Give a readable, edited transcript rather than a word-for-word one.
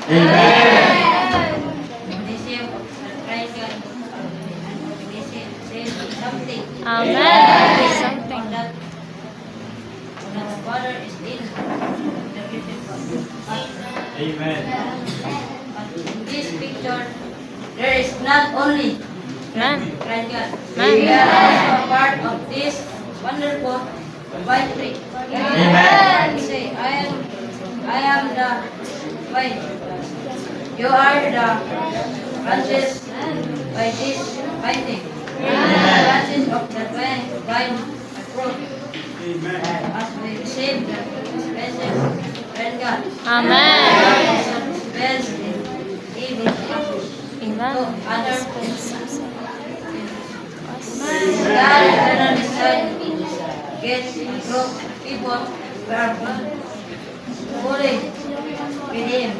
Amen. Receive of the Christ God and receive something. Amen. Something. That the Father is in the gift of God. Amen. But in this picture, there is not only Amen. Christ God. Amen. We are also a part of this wonderful vine tree. Amen. Say, I am the vine. You are the branches by this vine tree. The branches of the vine are fruit. As we receive the blessed friend God. Amen. Best in evil apples. Amen. To other God eternal design gets group people who are fully with Him.